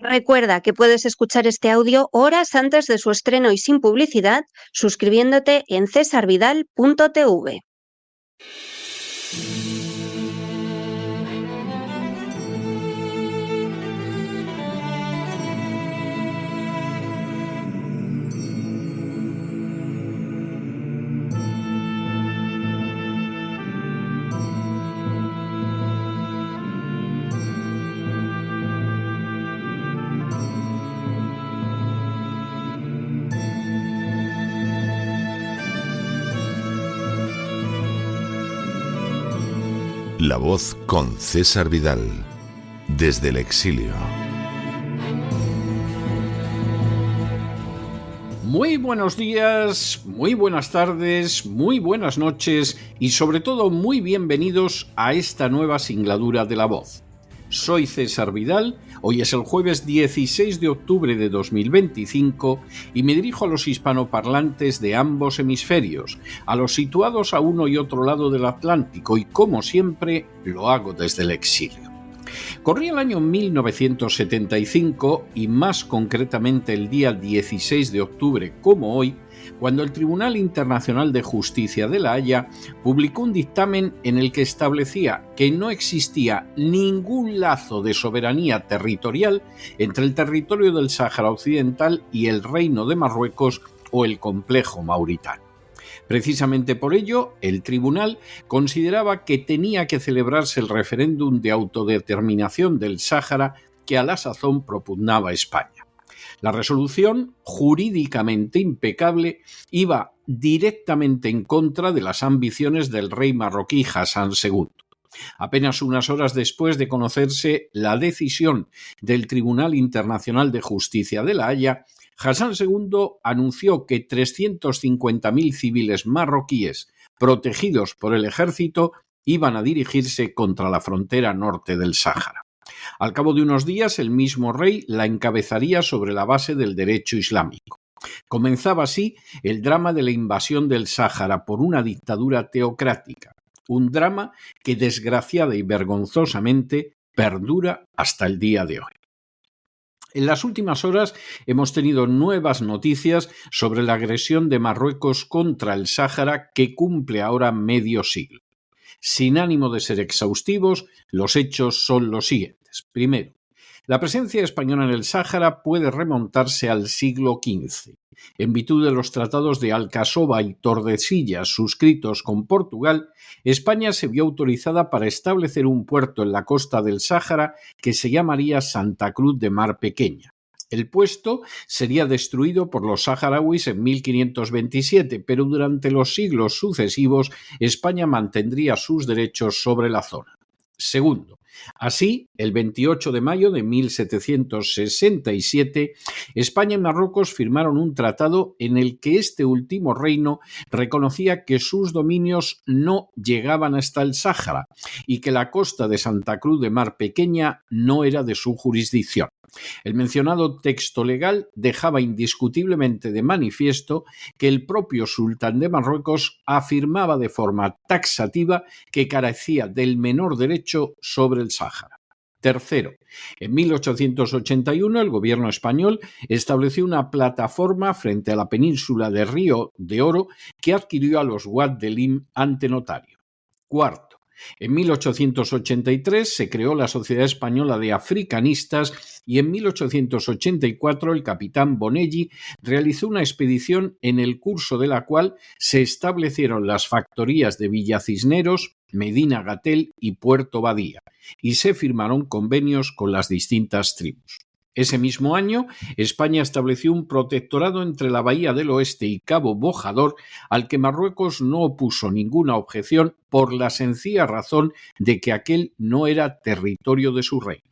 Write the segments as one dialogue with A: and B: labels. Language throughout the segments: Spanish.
A: Recuerda que puedes escuchar este audio horas antes de su estreno y sin publicidad suscribiéndote en cesarvidal.tv.
B: La Voz con César Vidal, desde el exilio.
C: Muy buenos días, muy buenas tardes, muy buenas noches y sobre todo muy bienvenidos a esta nueva singladura de La Voz. Soy César Vidal, hoy es el jueves 16 de octubre de 2025 y me dirijo a los hispanoparlantes de ambos hemisferios, a los situados a uno y otro lado del Atlántico y como siempre lo hago desde el exilio. Corría el año 1975 y más concretamente el día 16 de octubre como hoy, cuando el Tribunal Internacional de Justicia de La Haya publicó un dictamen en el que establecía que no existía ningún lazo de soberanía territorial entre el territorio del Sáhara Occidental y el Reino de Marruecos o el complejo mauritano. Precisamente por ello, el tribunal consideraba que tenía que celebrarse el referéndum de autodeterminación del Sáhara que a la sazón propugnaba España. La resolución, jurídicamente impecable, iba directamente en contra de las ambiciones del rey marroquí Hassan II. Apenas unas horas después de conocerse la decisión del Tribunal Internacional de Justicia de La Haya, Hassan II anunció que 350.000 civiles marroquíes protegidos por el ejército iban a dirigirse contra la frontera norte del Sáhara. Al cabo de unos días, el mismo rey la encabezaría sobre la base del derecho islámico. Comenzaba así el drama de la invasión del Sáhara por una dictadura teocrática, un drama que desgraciada y vergonzosamente perdura hasta el día de hoy. En las últimas horas hemos tenido nuevas noticias sobre la agresión de Marruecos contra el Sáhara que cumple ahora medio siglo. Sin ánimo de ser exhaustivos, los hechos son los siguientes. Primero, la presencia española en el Sáhara puede remontarse al siglo XV. En virtud de los tratados de Alcasova y Tordesillas suscritos con Portugal, España se vio autorizada para establecer un puerto en la costa del Sáhara que se llamaría Santa Cruz de Mar Pequeña. El puesto sería destruido por los saharauis en 1527, pero durante los siglos sucesivos España mantendría sus derechos sobre la zona. Segundo, así, el 28 de mayo de 1767, España y Marruecos firmaron un tratado en el que este último reino reconocía que sus dominios no llegaban hasta el Sáhara y que la costa de Santa Cruz de Mar Pequeña no era de su jurisdicción. El mencionado texto legal dejaba indiscutiblemente de manifiesto que el propio sultán de Marruecos afirmaba de forma taxativa que carecía del menor derecho sobre el Sáhara. Tercero, en 1881 el gobierno español estableció una plataforma frente a la península de Río de Oro que adquirió a los Ouad de Lim ante notario. Cuarto, en 1883 se creó la Sociedad Española de Africanistas y en 1884 el capitán Bonelli realizó una expedición en el curso de la cual se establecieron las factorías de Villa Cisneros, Medina Gatel y Puerto Badía, y se firmaron convenios con las distintas tribus. Ese mismo año, España estableció un protectorado entre la Bahía del Oeste y Cabo Bojador, al que Marruecos no opuso ninguna objeción por la sencilla razón de que aquel no era territorio de su reino.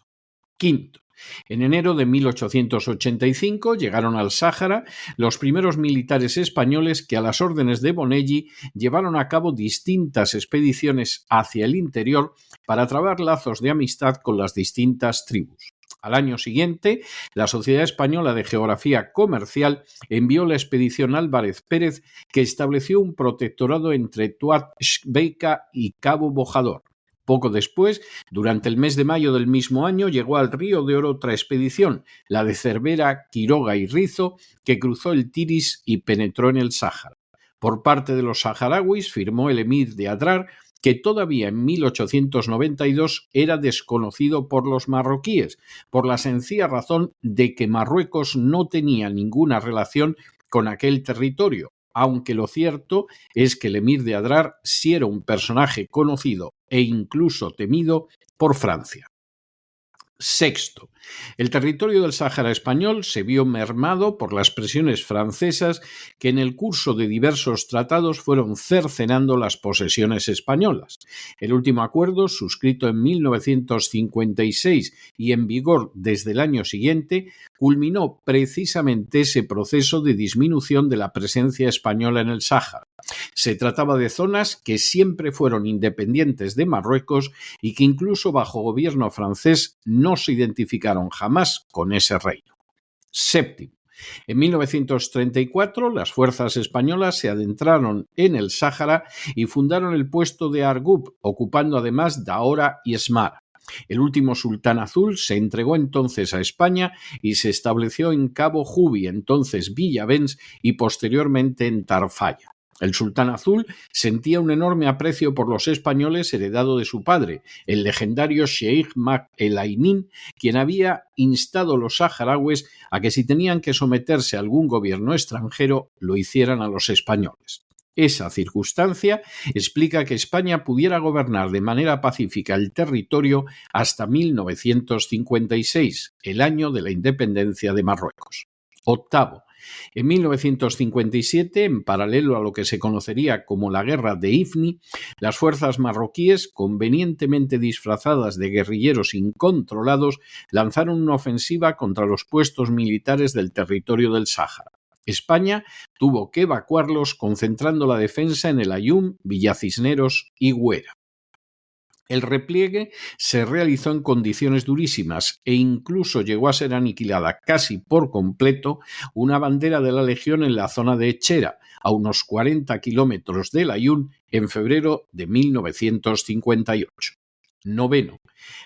C: Quinto, en enero de 1885 llegaron al Sáhara los primeros militares españoles que a las órdenes de Bonelli llevaron a cabo distintas expediciones hacia el interior para trabar lazos de amistad con las distintas tribus. Al año siguiente, la Sociedad Española de Geografía Comercial envió la expedición Álvarez Pérez, que estableció un protectorado entre Tuat Shbeika y Cabo Bojador. Poco después, durante el mes de mayo del mismo año, llegó al Río de Oro otra expedición, la de Cervera, Quiroga y Rizo, que cruzó el Tiris y penetró en el Sáhara. Por parte de los saharauis firmó el emir de Adrar, que todavía en 1892 era desconocido por los marroquíes, por la sencilla razón de que Marruecos no tenía ninguna relación con aquel territorio, aunque lo cierto es que el emir de Adrar sí era un personaje conocido e incluso temido por Francia. Sexto, el territorio del Sáhara español se vio mermado por las presiones francesas que en el curso de diversos tratados fueron cercenando las posesiones españolas. El último acuerdo, suscrito en 1956 y en vigor desde el año siguiente, culminó precisamente ese proceso de disminución de la presencia española en el Sáhara. Se trataba de zonas que siempre fueron independientes de Marruecos y que incluso bajo gobierno francés no se identificaron jamás con ese reino. Séptimo, en 1934 las fuerzas españolas se adentraron en el Sáhara y fundaron el puesto de Argup, ocupando además Daora y Esmara. El último sultán azul se entregó entonces a España y se estableció en Cabo Jubi, entonces Villavens, y posteriormente en Tarfaya. El sultán azul sentía un enorme aprecio por los españoles heredado de su padre, el legendario Sheikh Mak el Ainin, quien había instado a los saharauis a que si tenían que someterse a algún gobierno extranjero, lo hicieran a los españoles. Esa circunstancia explica que España pudiera gobernar de manera pacífica el territorio hasta 1956, el año de la independencia de Marruecos. Octavo, en 1957, en paralelo a lo que se conocería como la Guerra de Ifni, las fuerzas marroquíes, convenientemente disfrazadas de guerrilleros incontrolados, lanzaron una ofensiva contra los puestos militares del territorio del Sáhara. España tuvo que evacuarlos concentrando la defensa en el Aaiún, Villacisneros y Güera. El repliegue se realizó en condiciones durísimas e incluso llegó a ser aniquilada casi por completo una bandera de la Legión en la zona de Echera, a unos 40 kilómetros del Aaiún, en febrero de 1958. Noveno,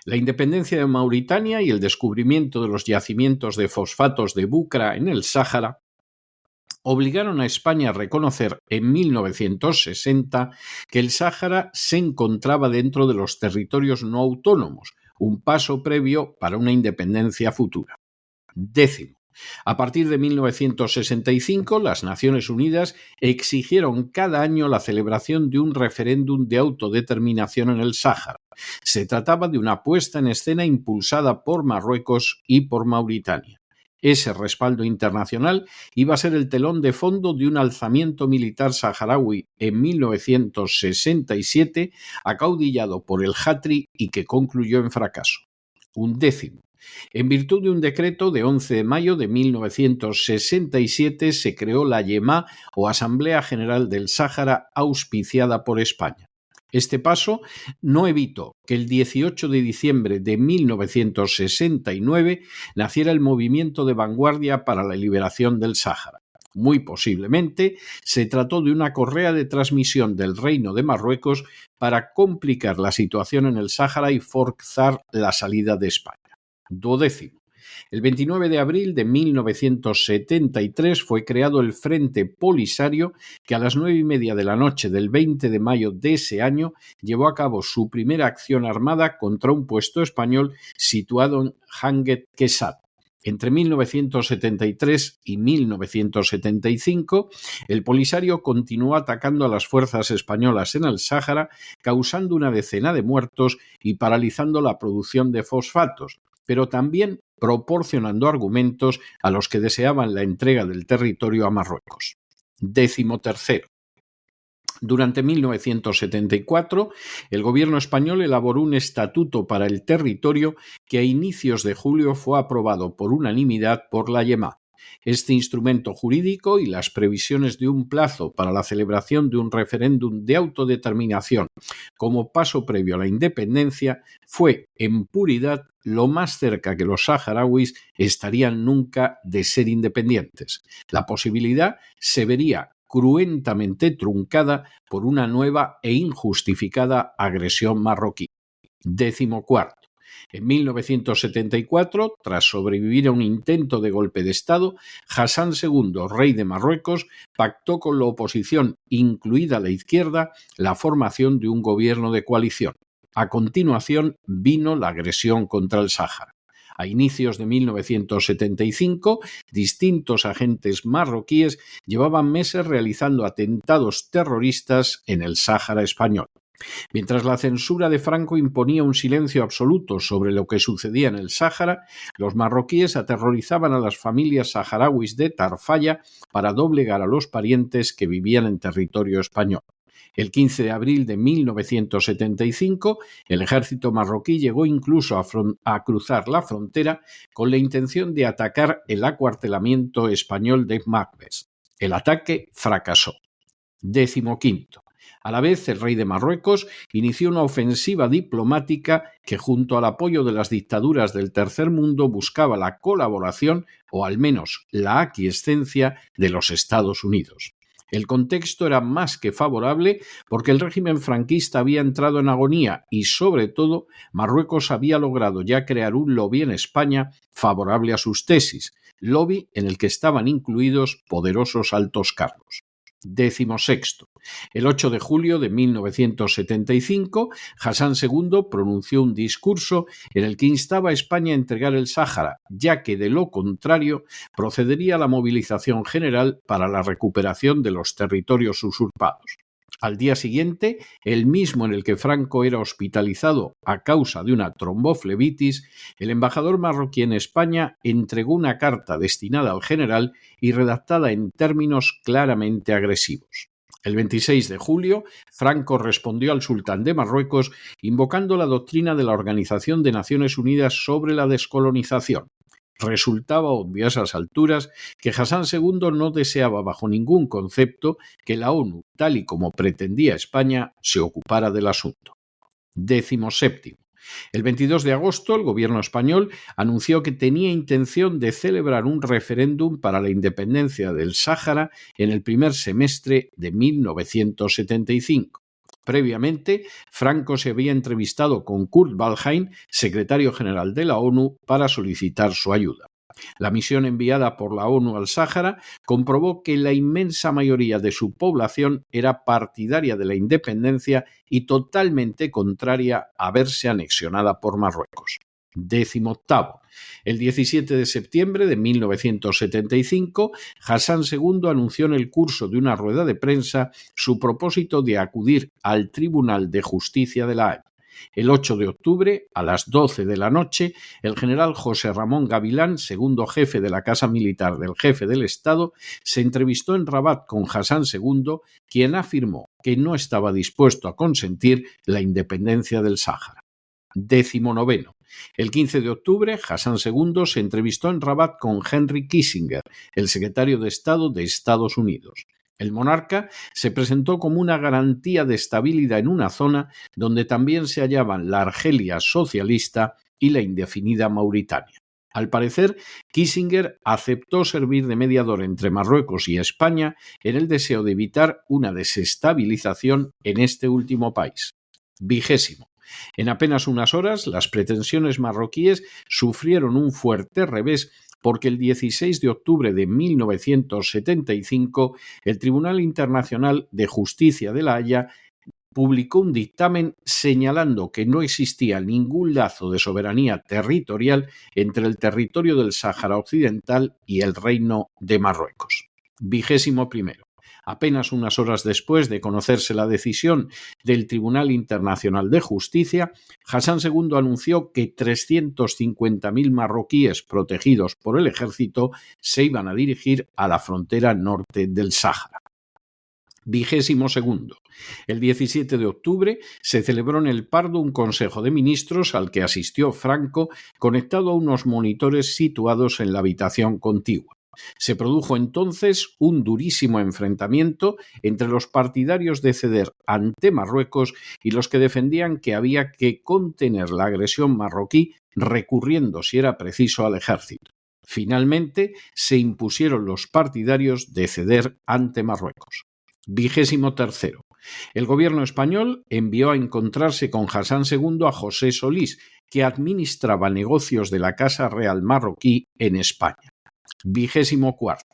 C: la independencia de Mauritania y el descubrimiento de los yacimientos de fosfatos de Bucra en el Sáhara obligaron a España a reconocer en 1960 que el Sáhara se encontraba dentro de los territorios no autónomos, un paso previo para una independencia futura. Décimo, a partir de 1965, las Naciones Unidas exigieron cada año la celebración de un referéndum de autodeterminación en el Sáhara. Se trataba de una puesta en escena impulsada por Marruecos y por Mauritania. Ese respaldo internacional iba a ser el telón de fondo de un alzamiento militar saharaui en 1967, acaudillado por el Hatri y que concluyó en fracaso. Undécimo. En virtud de un decreto de 11 de mayo de 1967 se creó la Yemá o Asamblea General del Sáhara, auspiciada por España. Este paso no evitó que el 18 de diciembre de 1969 naciera el movimiento de vanguardia para la liberación del Sáhara. Muy posiblemente se trató de una correa de transmisión del Reino de Marruecos para complicar la situación en el Sáhara y forzar la salida de España. Duodécimo. El 29 de abril de 1973 fue creado el Frente Polisario, que a las 9:30 de la noche del 20 de mayo de ese año llevó a cabo su primera acción armada contra un puesto español situado en Hanget Kesat. Entre 1973 y 1975, el Polisario continuó atacando a las fuerzas españolas en el Sáhara, causando una decena de muertos y paralizando la producción de fosfatos, pero también proporcionando argumentos a los que deseaban la entrega del territorio a Marruecos. 13. Durante 1974, el gobierno español elaboró un estatuto para el territorio que a inicios de julio fue aprobado por unanimidad por la Yemá. Este instrumento jurídico y las previsiones de un plazo para la celebración de un referéndum de autodeterminación como paso previo a la independencia fue, en puridad, lo más cerca que los saharauis estarían nunca de ser independientes. La posibilidad se vería cruentamente truncada por una nueva e injustificada agresión marroquí. 14. En 1974, tras sobrevivir a un intento de golpe de Estado, Hassan II, rey de Marruecos, pactó con la oposición, incluida la izquierda, la formación de un gobierno de coalición. A continuación vino la agresión contra el Sáhara. A inicios de 1975, distintos agentes marroquíes llevaban meses realizando atentados terroristas en el Sáhara español. Mientras la censura de Franco imponía un silencio absoluto sobre lo que sucedía en el Sáhara, los marroquíes aterrorizaban a las familias saharauis de Tarfaya para doblegar a los parientes que vivían en territorio español. El 15 de abril de 1975, el ejército marroquí llegó incluso a cruzar la frontera con la intención de atacar el acuartelamiento español de Magbes. El ataque fracasó. 15. A la vez, el rey de Marruecos inició una ofensiva diplomática que, junto al apoyo de las dictaduras del Tercer Mundo, buscaba la colaboración o al menos la aquiescencia de los Estados Unidos. El contexto era más que favorable porque el régimen franquista había entrado en agonía y, sobre todo, Marruecos había logrado ya crear un lobby en España favorable a sus tesis, lobby en el que estaban incluidos poderosos altos cargos. 16. El 8 de julio de 1975, Hassan II pronunció un discurso en el que instaba a España a entregar el Sáhara, ya que de lo contrario procedería a la movilización general para la recuperación de los territorios usurpados. Al día siguiente, el mismo en el que Franco era hospitalizado a causa de una tromboflebitis, el embajador marroquí en España entregó una carta destinada al general y redactada en términos claramente agresivos. El 26 de julio, Franco respondió al sultán de Marruecos invocando la doctrina de la Organización de Naciones Unidas sobre la descolonización. Resultaba obvio a esas alturas que Hassan II no deseaba bajo ningún concepto que la ONU, tal y como pretendía España, se ocupara del asunto. 17. El 22 de agosto, el gobierno español anunció que tenía intención de celebrar un referéndum para la independencia del Sáhara en el primer semestre de 1975. Previamente, Franco se había entrevistado con Kurt Waldheim, secretario general de la ONU, para solicitar su ayuda. La misión enviada por la ONU al Sáhara comprobó que la inmensa mayoría de su población era partidaria de la independencia y totalmente contraria a verse anexionada por Marruecos. 18. El 17 de septiembre de 1975, Hassan II anunció en el curso de una rueda de prensa su propósito de acudir al Tribunal de Justicia de La Haya. El 8 de octubre, a las 12 de la noche, el general José Ramón Gavilán, segundo jefe de la Casa Militar del Jefe del Estado, se entrevistó en Rabat con Hassan II, quien afirmó que no estaba dispuesto a consentir la independencia del Sáhara. 19. El 15 de octubre, Hassan II se entrevistó en Rabat con Henry Kissinger, el secretario de Estado de Estados Unidos. El monarca se presentó como una garantía de estabilidad en una zona donde también se hallaban la Argelia socialista y la indefinida Mauritania. Al parecer, Kissinger aceptó servir de mediador entre Marruecos y España en el deseo de evitar una desestabilización en este último país. 20. En apenas unas horas, las pretensiones marroquíes sufrieron un fuerte revés porque el 16 de octubre de 1975 el Tribunal Internacional de Justicia de La Haya publicó un dictamen señalando que no existía ningún lazo de soberanía territorial entre el territorio del Sáhara Occidental y el Reino de Marruecos. 21. Apenas unas horas después de conocerse la decisión del Tribunal Internacional de Justicia, Hassan II anunció que 350.000 marroquíes protegidos por el ejército se iban a dirigir a la frontera norte del Sáhara. 22. El 17 de octubre se celebró en El Pardo un Consejo de Ministros al que asistió Franco conectado a unos monitores situados en la habitación contigua. Se produjo entonces un durísimo enfrentamiento entre los partidarios de ceder ante Marruecos y los que defendían que había que contener la agresión marroquí recurriendo, si era preciso, al ejército. Finalmente, se impusieron los partidarios de ceder ante Marruecos. 23. El gobierno español envió a encontrarse con Hasán II a José Solís, que administraba negocios de la Casa Real marroquí en España. 24.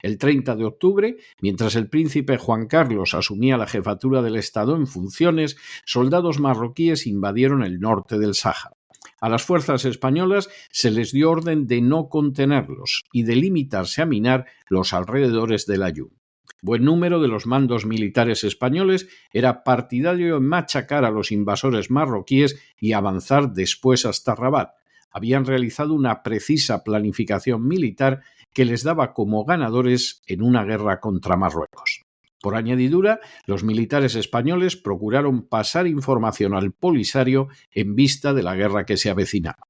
C: El 30 de octubre, mientras el príncipe Juan Carlos asumía la jefatura del Estado en funciones, soldados marroquíes invadieron el norte del Sáhara. A las fuerzas españolas se les dio orden de no contenerlos y de limitarse a minar los alrededores del Aaiún. Buen número de los mandos militares españoles era partidario en machacar a los invasores marroquíes y avanzar después hasta Rabat. Habían realizado una precisa planificación militar que les daba como ganadores en una guerra contra Marruecos. Por añadidura, los militares españoles procuraron pasar información al Polisario en vista de la guerra que se avecinaba.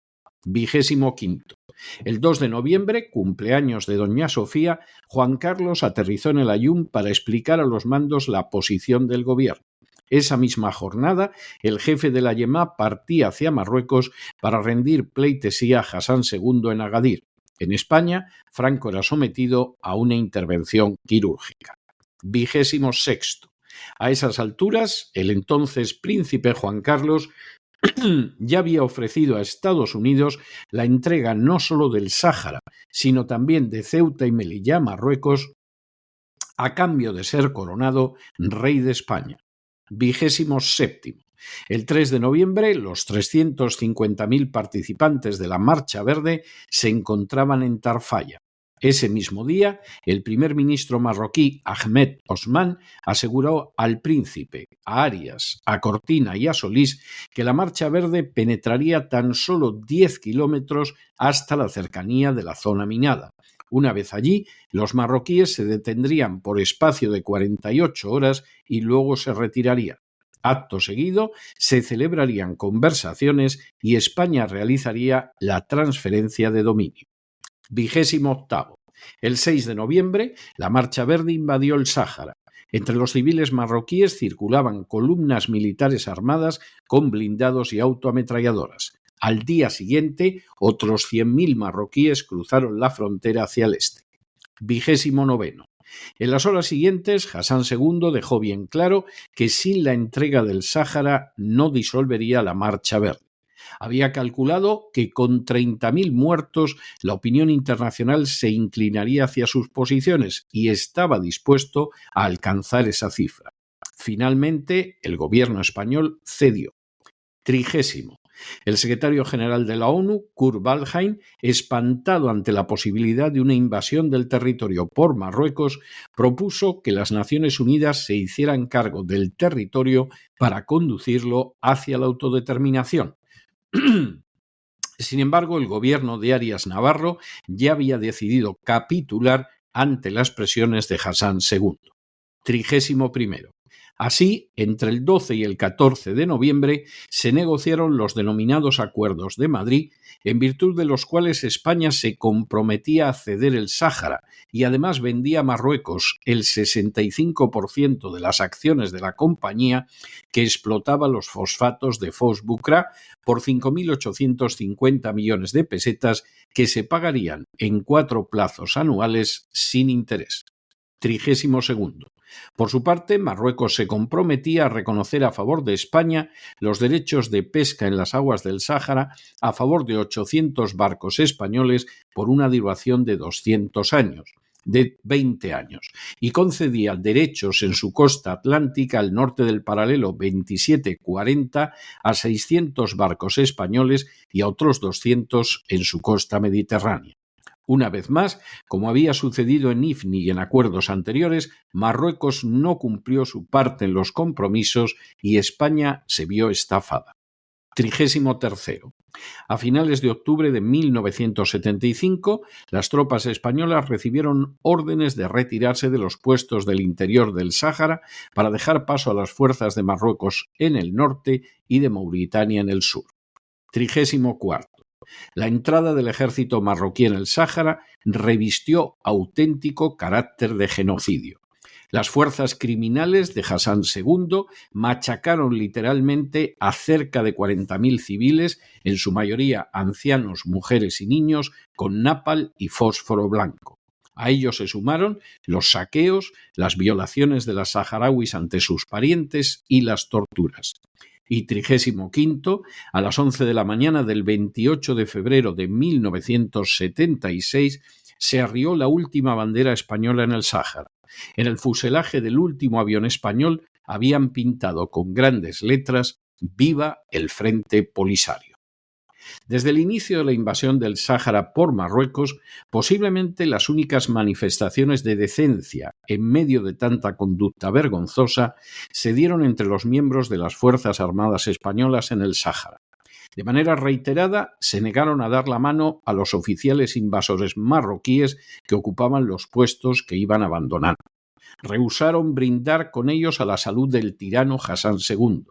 C: 25. El 2 de noviembre, cumpleaños de doña Sofía, Juan Carlos aterrizó en el Aaiún para explicar a los mandos la posición del gobierno. Esa misma jornada, el jefe de la Yemá partía hacia Marruecos para rendir pleitesía a Hasán II en Agadir. En España, Franco era sometido a una intervención quirúrgica. 26. A esas alturas, el entonces príncipe Juan Carlos ya había ofrecido a Estados Unidos la entrega no solo del Sáhara, sino también de Ceuta y Melilla a Marruecos, a cambio de ser coronado rey de España. 27. El 3 de noviembre, los 350.000 participantes de la Marcha Verde se encontraban en Tarfaya. Ese mismo día, el primer ministro marroquí Ahmed Osman aseguró al príncipe, a Arias, a Cortina y a Solís que la Marcha Verde penetraría tan solo 10 kilómetros hasta la cercanía de la zona minada. Una vez allí, los marroquíes se detendrían por espacio de 48 horas y luego se retirarían. Acto seguido, se celebrarían conversaciones y España realizaría la transferencia de dominio. 28. El 6 de noviembre, la Marcha Verde invadió el Sáhara. Entre los civiles marroquíes circulaban columnas militares armadas con blindados y autoametralladoras. Al día siguiente, otros 100.000 marroquíes cruzaron la frontera hacia el este. 29. En las horas siguientes, Hasán II dejó bien claro que sin la entrega del Sáhara no disolvería la Marcha Verde. Había calculado que con 30.000 muertos la opinión internacional se inclinaría hacia sus posiciones y estaba dispuesto a alcanzar esa cifra. Finalmente, el gobierno español cedió. 30. El secretario general de la ONU, Kurt Waldheim, espantado ante la posibilidad de una invasión del territorio por Marruecos, propuso que las Naciones Unidas se hicieran cargo del territorio para conducirlo hacia la autodeterminación. Sin embargo, el gobierno de Arias Navarro ya había decidido capitular ante las presiones de Hasán II. 31. Así, entre el 12 y el 14 de noviembre se negociaron los denominados Acuerdos de Madrid, en virtud de los cuales España se comprometía a ceder el Sáhara y además vendía a Marruecos el 65% de las acciones de la compañía que explotaba los fosfatos de Fos-Bucra por 5.850 millones de pesetas que se pagarían en 4 plazos anuales sin interés. 32. Por su parte, Marruecos se comprometía a reconocer a favor de España los derechos de pesca en las aguas del Sáhara a favor de 800 barcos españoles por una duración de 20 años, y concedía derechos en su costa atlántica al norte del paralelo 2740 a 600 barcos españoles y a otros 200 en su costa mediterránea. Una vez más, como había sucedido en IFNI y en acuerdos anteriores, Marruecos no cumplió su parte en los compromisos y España se vio estafada. 33. A finales de octubre de 1975, las tropas españolas recibieron órdenes de retirarse de los puestos del interior del Sáhara para dejar paso a las fuerzas de Marruecos en el norte y de Mauritania en el sur. 34. La entrada del ejército marroquí en el Sáhara revistió auténtico carácter de genocidio. Las fuerzas criminales de Hasán II machacaron literalmente a cerca de 40.000 civiles, en su mayoría ancianos, mujeres y niños, con napalm y fósforo blanco. A ello se sumaron los saqueos, las violaciones de las saharauis ante sus parientes y las torturas. Y 35, a las 11 de la mañana del 28 de febrero de 1976, se arrió la última bandera española en el Sáhara. En el fuselaje del último avión español habían pintado con grandes letras «Viva el Frente Polisario». Desde el inicio de la invasión del Sáhara por Marruecos, posiblemente las únicas manifestaciones de decencia en medio de tanta conducta vergonzosa se dieron entre los miembros de las Fuerzas Armadas españolas en el Sáhara. De manera reiterada, se negaron a dar la mano a los oficiales invasores marroquíes que ocupaban los puestos que iban abandonando. Rehusaron brindar con ellos a la salud del tirano Hassan II.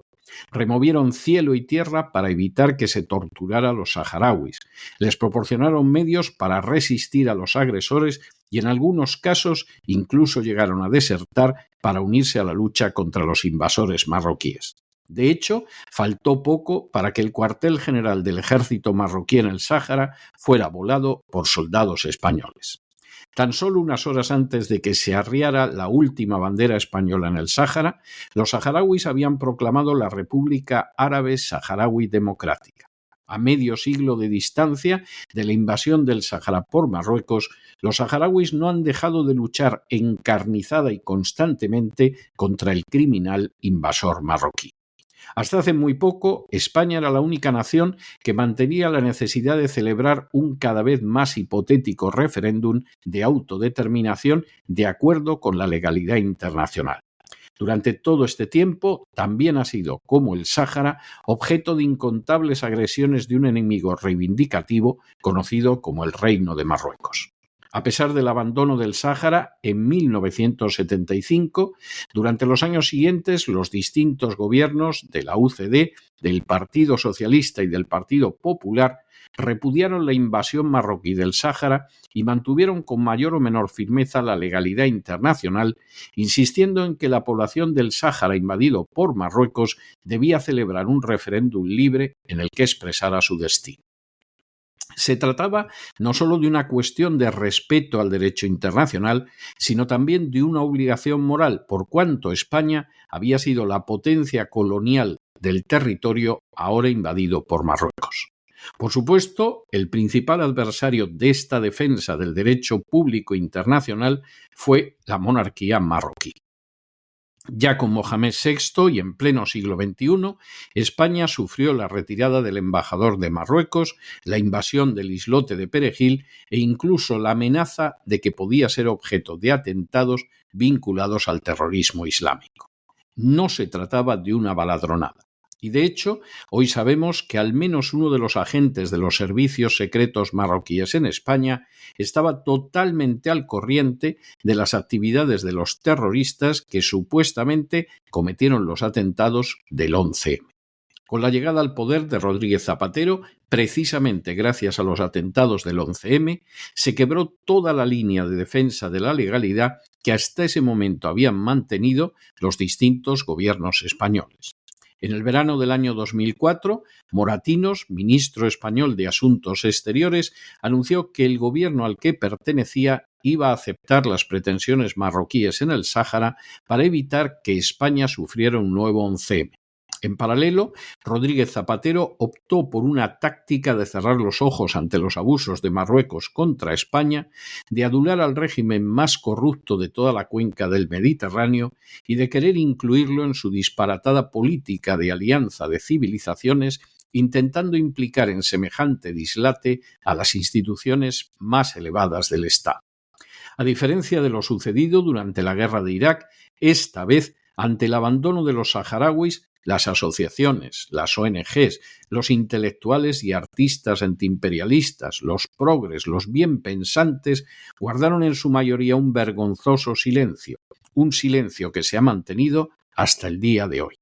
C: Removieron cielo y tierra para evitar que se torturara a los saharauis. Les proporcionaron medios para resistir a los agresores y en algunos casos incluso llegaron a desertar para unirse a la lucha contra los invasores marroquíes. De hecho, faltó poco para que el cuartel general del ejército marroquí en el Sáhara fuera volado por soldados españoles. Tan solo unas horas antes de que se arriara la última bandera española en el Sáhara, los saharauis habían proclamado la República Árabe Saharaui Democrática. A medio siglo de distancia de la invasión del Sáhara por Marruecos, los saharauis no han dejado de luchar encarnizada y constantemente contra el criminal invasor marroquí. Hasta hace muy poco, España era la única nación que mantenía la necesidad de celebrar un cada vez más hipotético referéndum de autodeterminación de acuerdo con la legalidad internacional. Durante todo este tiempo, también ha sido, como el Sáhara, objeto de incontables agresiones de un enemigo reivindicativo conocido como el Reino de Marruecos. A pesar del abandono del Sáhara en 1975, durante los años siguientes los distintos gobiernos de la UCD, del Partido Socialista y del Partido Popular repudiaron la invasión marroquí del Sáhara y mantuvieron con mayor o menor firmeza la legalidad internacional, insistiendo en que la población del Sáhara invadido por Marruecos debía celebrar un referéndum libre en el que expresara su destino. Se trataba no solo de una cuestión de respeto al derecho internacional, sino también de una obligación moral, por cuanto España había sido la potencia colonial del territorio ahora invadido por Marruecos. Por supuesto, el principal adversario de esta defensa del derecho público internacional fue la monarquía marroquí. Ya con Mohamed VI y en pleno siglo XXI, España sufrió la retirada del embajador de Marruecos, la invasión del islote de Perejil e incluso la amenaza de que podía ser objeto de atentados vinculados al terrorismo islámico. No se trataba de una baladronada. Y de hecho, hoy sabemos que al menos uno de los agentes de los servicios secretos marroquíes en España estaba totalmente al corriente de las actividades de los terroristas que supuestamente cometieron los atentados del 11M. Con la llegada al poder de Rodríguez Zapatero, precisamente gracias a los atentados del 11M, se quebró toda la línea de defensa de la legalidad que hasta ese momento habían mantenido los distintos gobiernos españoles. En el verano del año 2004, Moratinos, ministro español de Asuntos Exteriores, anunció que el gobierno al que pertenecía iba a aceptar las pretensiones marroquíes en el Sáhara para evitar que España sufriera un nuevo 11M. En paralelo, Rodríguez Zapatero optó por una táctica de cerrar los ojos ante los abusos de Marruecos contra España, de adular al régimen más corrupto de toda la cuenca del Mediterráneo y de querer incluirlo en su disparatada política de alianza de civilizaciones, intentando implicar en semejante dislate a las instituciones más elevadas del Estado. A diferencia de lo sucedido durante la guerra de Irak, esta vez, ante el abandono de los saharauis, las asociaciones, las ONGs, los intelectuales y artistas antiimperialistas, los progres, los bienpensantes, guardaron en su mayoría un vergonzoso silencio, un silencio que se ha mantenido hasta el día de hoy.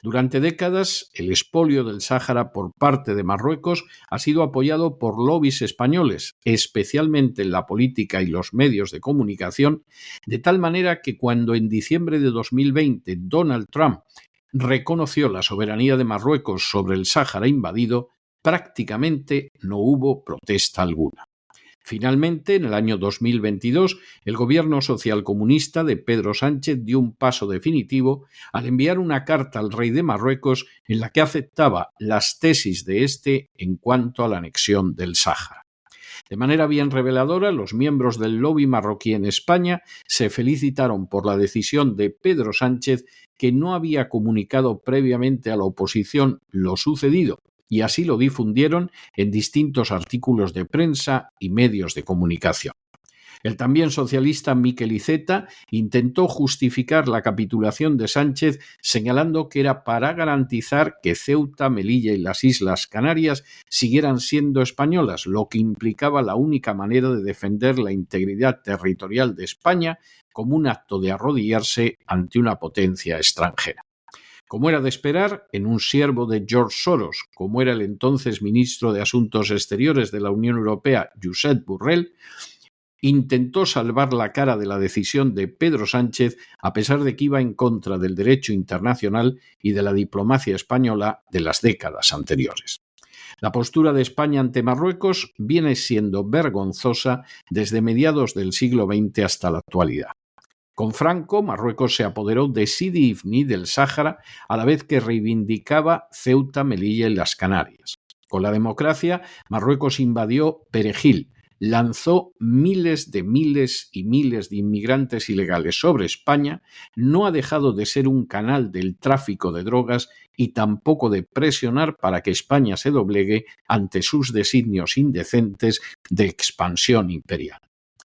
C: Durante décadas, el expolio del Sáhara por parte de Marruecos ha sido apoyado por lobbies españoles, especialmente en la política y los medios de comunicación, de tal manera que cuando en diciembre de 2020 Donald Trump reconoció la soberanía de Marruecos sobre el Sáhara invadido, prácticamente no hubo protesta alguna. Finalmente, en el año 2022, el gobierno socialcomunista de Pedro Sánchez dio un paso definitivo al enviar una carta al rey de Marruecos en la que aceptaba las tesis de este en cuanto a la anexión del Sáhara. De manera bien reveladora, los miembros del lobby marroquí en España se felicitaron por la decisión de Pedro Sánchez, que no había comunicado previamente a la oposición lo sucedido, y así lo difundieron en distintos artículos de prensa y medios de comunicación. El también socialista Miquel Iceta intentó justificar la capitulación de Sánchez señalando que era para garantizar que Ceuta, Melilla y las Islas Canarias siguieran siendo españolas, lo que implicaba la única manera de defender la integridad territorial de España como un acto de arrodillarse ante una potencia extranjera. Como era de esperar, en un siervo de George Soros, como era el entonces ministro de Asuntos Exteriores de la Unión Europea, Josep Borrell, intentó salvar la cara de la decisión de Pedro Sánchez a pesar de que iba en contra del derecho internacional y de la diplomacia española de las décadas anteriores. La postura de España ante Marruecos viene siendo vergonzosa desde mediados del siglo XX hasta la actualidad. Con Franco, Marruecos se apoderó de Sidi Ifni del Sáhara a la vez que reivindicaba Ceuta, Melilla y las Canarias. Con la democracia, Marruecos invadió Perejil, lanzó miles y miles de inmigrantes ilegales sobre España, no ha dejado de ser un canal del tráfico de drogas y tampoco de presionar para que España se doblegue ante sus designios indecentes de expansión imperial.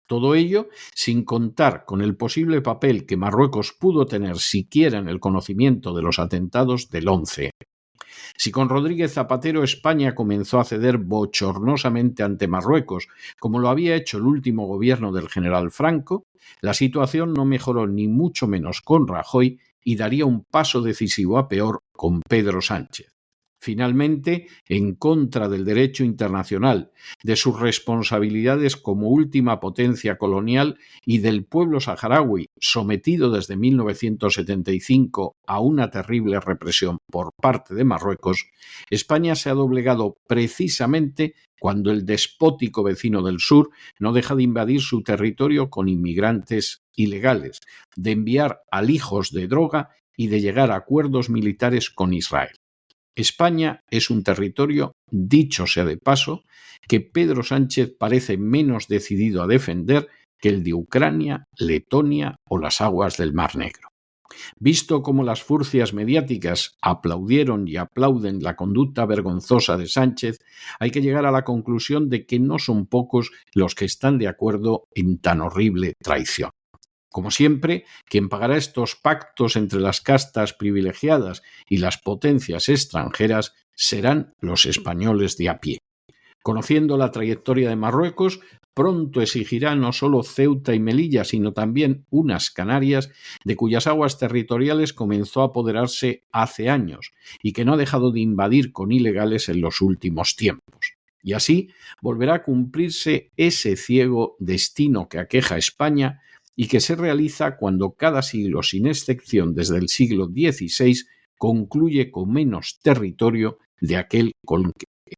C: Todo ello sin contar con el posible papel que Marruecos pudo tener siquiera en el conocimiento de los atentados del 11. Si con Rodríguez Zapatero España comenzó a ceder bochornosamente ante Marruecos, como lo había hecho el último gobierno del general Franco, la situación no mejoró ni mucho menos con Rajoy y daría un paso decisivo a peor con Pedro Sánchez. Finalmente, en contra del derecho internacional, de sus responsabilidades como última potencia colonial y del pueblo saharaui, sometido desde 1975 a una terrible represión por parte de Marruecos, España se ha doblegado precisamente cuando el despótico vecino del sur no deja de invadir su territorio con inmigrantes ilegales, de enviar alijos de droga y de llegar a acuerdos militares con Israel. España es un territorio, dicho sea de paso, que Pedro Sánchez parece menos decidido a defender que el de Ucrania, Letonia o las aguas del Mar Negro. Visto cómo las furcias mediáticas aplaudieron y aplauden la conducta vergonzosa de Sánchez, hay que llegar a la conclusión de que no son pocos los que están de acuerdo en tan horrible traición. Como siempre, quien pagará estos pactos entre las castas privilegiadas y las potencias extranjeras serán los españoles de a pie. Conociendo la trayectoria de Marruecos, pronto exigirá no solo Ceuta y Melilla, sino también unas Canarias, de cuyas aguas territoriales comenzó a apoderarse hace años y que no ha dejado de invadir con ilegales en los últimos tiempos. Y así volverá a cumplirse ese ciego destino que aqueja a España y que se realiza cuando cada siglo, sin excepción desde el siglo XVI, concluye con menos territorio de aquel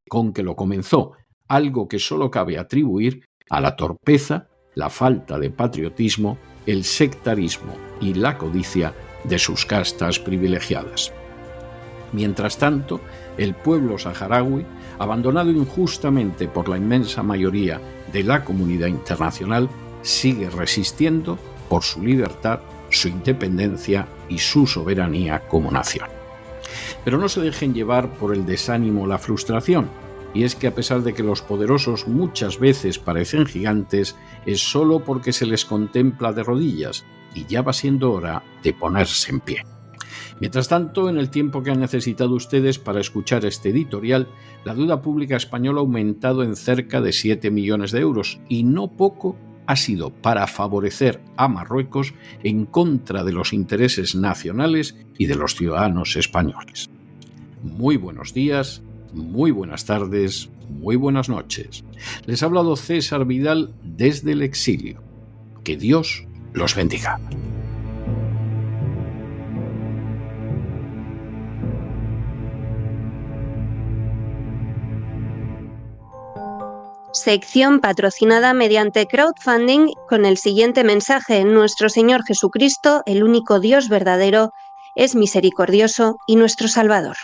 C: con que lo comenzó, algo que solo cabe atribuir a la torpeza, la falta de patriotismo, el sectarismo y la codicia de sus castas privilegiadas. Mientras tanto, el pueblo saharaui, abandonado injustamente por la inmensa mayoría de la comunidad internacional, sigue resistiendo por su libertad, su independencia y su soberanía como nación. Pero no se dejen llevar por el desánimo o la frustración, y es que a pesar de que los poderosos muchas veces parecen gigantes, es solo porque se les contempla de rodillas, y ya va siendo hora de ponerse en pie. Mientras tanto, en el tiempo que han necesitado ustedes para escuchar este editorial, la deuda pública española ha aumentado en cerca de 7 millones de euros, y no poco ha sido para favorecer a Marruecos en contra de los intereses nacionales y de los ciudadanos españoles. Muy buenos días, muy buenas tardes, muy buenas noches. Les ha hablado César Vidal desde el exilio. Que Dios los bendiga.
A: sección patrocinada mediante crowdfunding con el siguiente mensaje: nuestro Señor Jesucristo, el único Dios verdadero, es misericordioso y nuestro Salvador.